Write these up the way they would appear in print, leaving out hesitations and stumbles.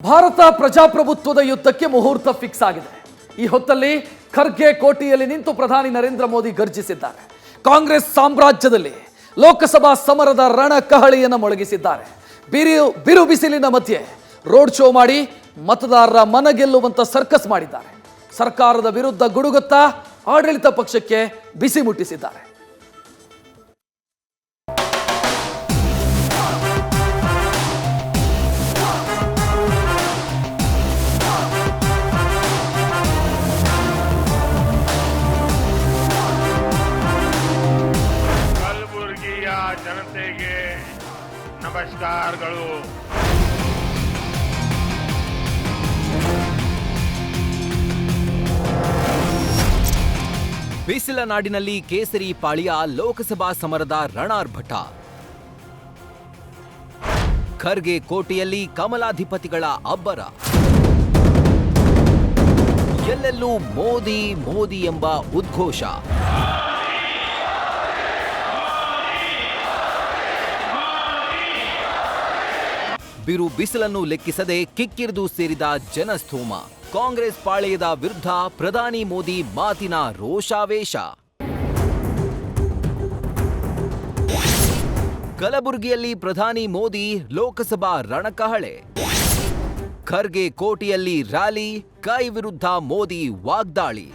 ಭಾರತ ಪ್ರಜಾಪ್ರಭುತ್ವದ ಯುದ್ಧಕ್ಕೆ ಮುಹೂರ್ತ ಫಿಕ್ಸ್ ಆಗಿದೆ. ಈ ಹೊತ್ತಲ್ಲಿ ಖರ್ಗೆ ಕೋಟೆಯಲ್ಲಿ ನಿಂತು ಪ್ರಧಾನಿ ನರೇಂದ್ರ ಮೋದಿ ಗರ್ಜಿಸಿದ್ದಾರೆ. ಕಾಂಗ್ರೆಸ್ ಸಾಮ್ರಾಜ್ಯದಲ್ಲಿ ಲೋಕಸಭಾ ಸಮರದ ರಣಕಹಳಿಯನ್ನು ಮೊಳಗಿಸಿದ್ದಾರೆ. ಬಿರು ಬಿಸಿಲಿನ ಮಧ್ಯೆ ರೋಡ್ ಶೋ ಮಾಡಿ ಮತದಾರರ ಮನಗೆಲ್ಲುವಂತ ಸರ್ಕಸ್ ಮಾಡಿದ್ದಾರೆ. ಸರ್ಕಾರದ ವಿರುದ್ಧ ಗುಡುಗುತ್ತಾ ಆಡಳಿತ ಪಕ್ಷಕ್ಕೆ ಬಿಸಿ ಮುಟ್ಟಿಸಿದ್ದಾರೆ. ಜನತೆಗೆ ನಮಸ್ಕಾರಗಳು. ಬಿಸಿಲ ನಾಡಿನಲ್ಲಿ ಕೇಸರಿ ಪಾಳಿಯ ಲೋಕಸಭಾ ಸಮರದ ರಣಾರ್ಭಟ. ಖರ್ಗೆ ಕೋಟೆಯಲ್ಲಿ ಕಮಲಾಧಿಪತಿಗಳ ಅಬ್ಬರ. ಎಲ್ಲೆಲ್ಲೂ ಮೋದಿ ಮೋದಿ ಎಂಬ ಉದ್ಘೋಷ. ಬಿರು ಬಿಸಿಲನ್ನು ಲೆಕ್ಕಿಸದೆ ಕಿಕ್ಕಿರಿದು ಸೇರಿದ ಜನಸ್ತೋಮ. ಕಾಂಗ್ರೆಸ್ ಪಾಳೆಯದ ವಿರುದ್ಧ ಪ್ರಧಾನಿ ಮೋದಿ ಮಾತಿನ ರೋಷಾವೇಶ. ಕಲಬುರಗಿಯಲ್ಲಿ ಪ್ರಧಾನಿ ಮೋದಿ ಲೋಕಸಭಾ ರಣಕಹಳೆ. ಖರ್ಗೆ ಕೋಟೆಯಲ್ಲಿ ರ್ಯಾಲಿ, ಕೈ ವಿರುದ್ಧ ಮೋದಿ ವಾಗ್ದಾಳಿ.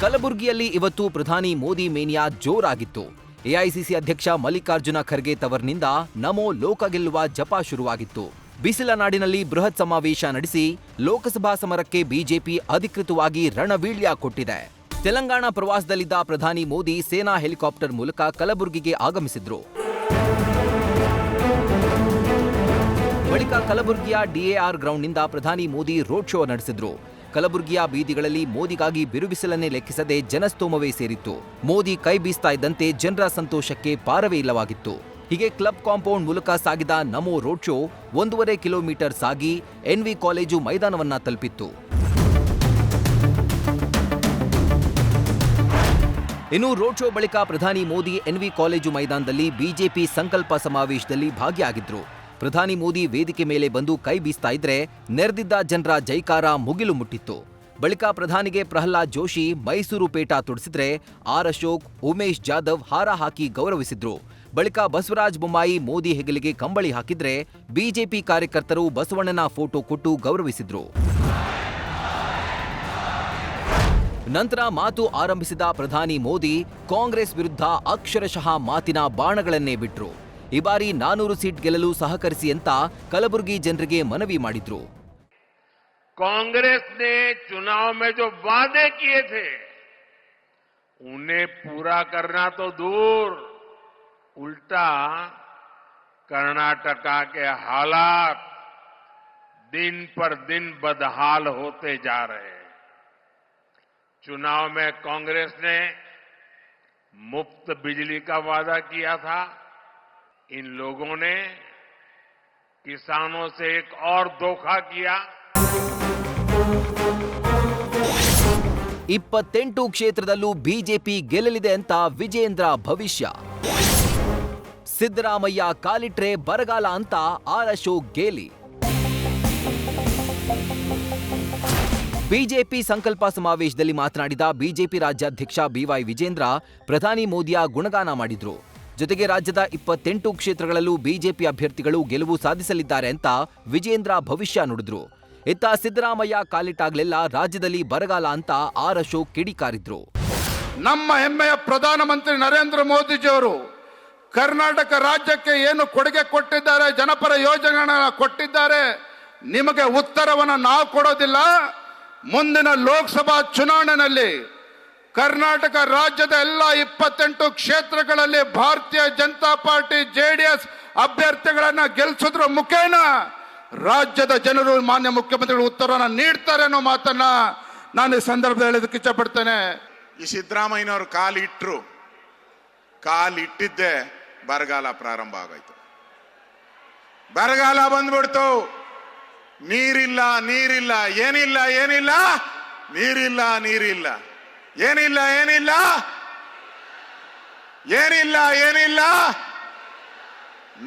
ಕಲಬುರಗಿಯಲ್ಲಿ ಇವತ್ತು ಪ್ರಧಾನಿ ಮೋದಿ ಮೇನಿಯಾ ಜೋರಾಗಿತ್ತು. ಎಐಸಿಸಿ ಅಧ್ಯಕ್ಷ ಮಲ್ಲಿಕಾರ್ಜುನ ಖರ್ಗೆ ತವರ್ನಿಂದ ನಮೋ ಲೋಕ ಗೆಲ್ಲುವ ಜಪ ಶುರುವಾಗಿತ್ತು. ಬಿಸಿಲ ನಾಡಿನಲ್ಲಿ ಬೃಹತ್ ಸಮಾವೇಶ ನಡೆಸಿ ಲೋಕಸಭಾ ಸಮರಕ್ಕೆ ಬಿಜೆಪಿ ಅಧಿಕೃತವಾಗಿ ರಣವೀಳ್ಯ ಕೊಟ್ಟಿದೆ. ತೆಲಂಗಾಣ ಪ್ರವಾಸದಲ್ಲಿದ್ದ ಪ್ರಧಾನಿ ಮೋದಿ ಸೇನಾ ಹೆಲಿಕಾಪ್ಟರ್ ಮೂಲಕ ಕಲಬುರಗಿಗೆ ಆಗಮಿಸಿದ್ರು. ಬಳಿಕ ಕಲಬುರಗಿಯ ಡಿಎಆರ್ ಗ್ರೌಂಡ್ನಿಂದ ಪ್ರಧಾನಿ ಮೋದಿ ರೋಡ್ ಶೋ ನಡೆಸಿದ್ರು. ಕಲಬುರಗಿಯ ಬೀದಿಗಳಲ್ಲಿ ಮೋದಿಗಾಗಿ ಬಿರುಬಿಸಿಲನ್ನೇ ಲೆಕ್ಕಿಸದೆ ಜನಸ್ತೋಮವೇ ಸೇರಿತ್ತು. ಮೋದಿ ಕೈ ಬೀಸ್ತಾ ಇದ್ದಂತೆ ಜನರ ಸಂತೋಷಕ್ಕೆ ಪಾರವೇ ಇಲ್ಲವಾಗಿತ್ತು. ಹೀಗೆ ಕ್ಲಬ್ ಕಾಂಪೌಂಡ್ ಮೂಲಕ ಸಾಗಿದ ನಮೋ ರೋಡ್ ಶೋ 1.5 ಕಿಲೋಮೀಟರ್ ಸಾಗಿ ಎನ್ವಿ ಕಾಲೇಜು ಮೈದಾನವನ್ನ ತಲುಪಿತ್ತು. ಇನ್ನು ರೋಡ್ ಶೋ ಬಳಿಕ ಪ್ರಧಾನಿ ಮೋದಿ ಎನ್ವಿ ಕಾಲೇಜು ಮೈದಾನದಲ್ಲಿ ಬಿಜೆಪಿ ಸಂಕಲ್ಪ ಸಮಾವೇಶದಲ್ಲಿ ಭಾಗಿಯಾಗಿದ್ರು. ಪ್ರಧಾನಿ ಮೋದಿ ವೇದಿಕೆ ಮೇಲೆ ಬಂದು ಕೈ ಬೀಸ್ತಾ ಇದ್ರೆ ನೆರೆದಿದ್ದ ಜನರ ಜೈಕಾರ ಮುಗಿಲು ಮುಟ್ಟಿತ್ತು. ಬಳಿಕ ಪ್ರಧಾನಿಗೆ ಪ್ರಹ್ಲಾದ್ ಜೋಶಿ ಮೈಸೂರು ಪೇಟ ತೊಡಿಸಿದ್ರೆ ಆರ್ ಅಶೋಕ್, ಉಮೇಶ್ ಜಾಧವ್ ಹಾರ ಹಾಕಿ ಗೌರವಿಸಿದ್ರು. ಬಳಿಕ ಬಸವರಾಜ ಬೊಮ್ಮಾಯಿ ಮೋದಿ ಹೆಗಲಿಗೆ ಕಂಬಳಿ ಹಾಕಿದ್ರೆ ಬಿಜೆಪಿ ಕಾರ್ಯಕರ್ತರು ಬಸವಣ್ಣನ ಫೋಟೋ ಕೊಟ್ಟು ಗೌರವಿಸಿದ್ರು. ನಂತರ ಮಾತು ಆರಂಭಿಸಿದ ಪ್ರಧಾನಿ ಮೋದಿ ಕಾಂಗ್ರೆಸ್ ವಿರುದ್ಧ ಅಕ್ಷರಶಃ ಮಾತಿನ ಬಾಣಗಳನ್ನೇ ಬಿಟ್ರು. ಈ ಬಾರಿ 400 ಸೀಟ್ ಗೆಲ್ಲಲು ಸಹಕರಿಸಿ ಅಂತ ಕಲಬುರಗಿ ಜನರಿಗೆ ಮನವಿ ಮಾಡಿದ್ರು. कांग्रेस ने चुनाव में जो वादे किए थे उन्हें पूरा करना तो दूर, उल्टा कर्नाटका के हालात दिन पर दिन बदहाल होते जा रहे हैं. चुनाव में कांग्रेस ने मुफ्त बिजली का वादा किया था. इन लोगों ने किसानों से एक और धोखा किया. 28 ಕ್ಷೇತ್ರದಲ್ಲೂ ಬಿಜೆಪಿ ಗೆಲ್ಲಲಿದೆ ಅಂತ ವಿಜೇಂದ್ರ ಭವಿಷ್ಯ. ಸಿದ್ದರಾಮಯ್ಯ ಕಾಲಿಟ್ರೆ ಬರಗಾಲ ಅಂತ ಆರ್ ಅಶೋಕ್ ಗೇಲಿ. ಬಿಜೆಪಿ ಸಂಕಲ್ಪ ಸಮಾವೇಶದಲ್ಲಿ ಮಾತನಾಡಿದ ಬಿಜೆಪಿ ರಾಜ್ಯಾಧ್ಯಕ್ಷ ಬಿವೈ ವಿಜೇಂದ್ರ ಪ್ರಧಾನಿ ಮೋದಿಯ ಗುಣಗಾನ ಮಾಡಿದ್ರು. ಜೊತೆಗೆ ರಾಜ್ಯದ 28 ಕ್ಷೇತ್ರಗಳಲ್ಲೂ ಬಿಜೆಪಿ ಅಭ್ಯರ್ಥಿಗಳು ಗೆಲುವು ಸಾಧಿಸಲಿದ್ದಾರೆ ಅಂತ ವಿಜೇಂದ್ರ ಭವಿಷ್ಯ ನುಡಿದ್ರು. ಇತ್ತ ಸಿದ್ದರಾಮಯ್ಯ ಕಾಲಿಟ್ಟಾಗ್ಲೆಲ್ಲ ರಾಜ್ಯದಲ್ಲಿ ಬರಗಾಲ ಅಂತ ಆರ್ ಅಶೋಕ್ ಕಿಡಿಕಾರಿದ್ರು. ನಮ್ಮ ಹೆಮ್ಮೆಯ ಪ್ರಧಾನಮಂತ್ರಿ ನರೇಂದ್ರ ಮೋದಿಜಿಯವರು ಕರ್ನಾಟಕ ರಾಜ್ಯಕ್ಕೆ ಏನು ಕೊಡುಗೆ ಕೊಟ್ಟಿದ್ದಾರೆ, ಜನಪರ ಯೋಜನೆಗಳನ್ನ ಕೊಟ್ಟಿದ್ದಾರೆ. ನಿಮಗೆ ಉತ್ತರವನ್ನು ನಾವು ಕೊಡೋದಿಲ್ಲ. ಮುಂದಿನ ಲೋಕಸಭಾ ಚುನಾವಣೆಯಲ್ಲಿ ಕರ್ನಾಟಕ ರಾಜ್ಯದ ಎಲ್ಲ 28 ಕ್ಷೇತ್ರಗಳಲ್ಲಿ ಭಾರತೀಯ ಜನತಾ ಪಾರ್ಟಿ ಜೆಡಿಎಸ್ ಅಭ್ಯರ್ಥಿಗಳನ್ನ ಗೆಲ್ಲಿಸೋದ್ರ ಮುಖೇನ ರಾಜ್ಯದ ಜನರು ಮಾನ್ಯ ಮುಖ್ಯಮಂತ್ರಿಗಳು ಉತ್ತರವನ್ನು ನೀಡ್ತಾರೆ ಅನ್ನೋ ಮಾತನ್ನ ನಾನು ಈ ಸಂದರ್ಭದಲ್ಲಿ ಹೇಳೋದಕ್ಕೆ ಇಷ್ಟಪಡ್ತೇನೆ. ಈ ಸಿದ್ದರಾಮಯ್ಯನವರು ಕಾಲಿಟ್ಟಿದ್ದೆ ಬರಗಾಲ ಪ್ರಾರಂಭ ಆಗೋಯ್ತು. ಬರಗಾಲ ಬಂದ್ಬಿಡ್ತು. ನೀರಿಲ್ಲ ಏನಿಲ್ಲ ನೀರಿಲ್ಲ ಏನಿಲ್ಲ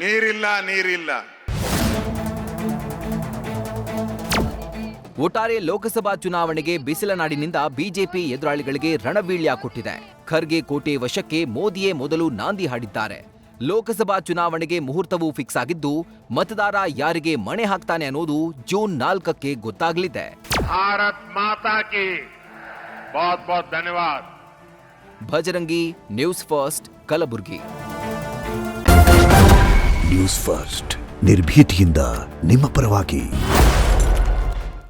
ನೀರಿಲ್ಲ ನೀರಿಲ್ಲ. ಒಟ್ಟಾರೆ ಲೋಕಸಭಾ ಚುನಾವಣೆಗೆ ಬಿಸಿಲ ನಾಡಿನಿಂದ ಬಿಜೆಪಿ ಎದುರಾಳಿಗಳಿಗೆ ರಣವೀಳ್ಯ ಕೊಟ್ಟಿದೆ. ಖರ್ಗೆ ಕೋಟೆ ವಶಕ್ಕೆ ಮೋದಿಯೇ ಮೊದಲು ನಾಂದಿ ಹಾಡಿದ್ದಾರೆ. ಲೋಕಸಭಾ ಚುನಾವಣೆಗೆ ಮುಹೂರ್ತವೂ ಫಿಕ್ಸ್ ಆಗಿದ್ದು, ಮತದಾರ ಯಾರಿಗೆ ಮಣೆ ಹಾಕ್ತಾನೆ ಅನ್ನೋದು ಜೂನ್ 4ಕ್ಕೆ ಗೊತ್ತಾಗಲಿದೆ. भारत माता की बहुत बहुत धन्यवाद. Bhajarangi, news first, Kalaburagi. News first ನಿರ್ಭೀತಿಯಿಂದ ನಿಮ್ಮ ಪರವಾಗಿ.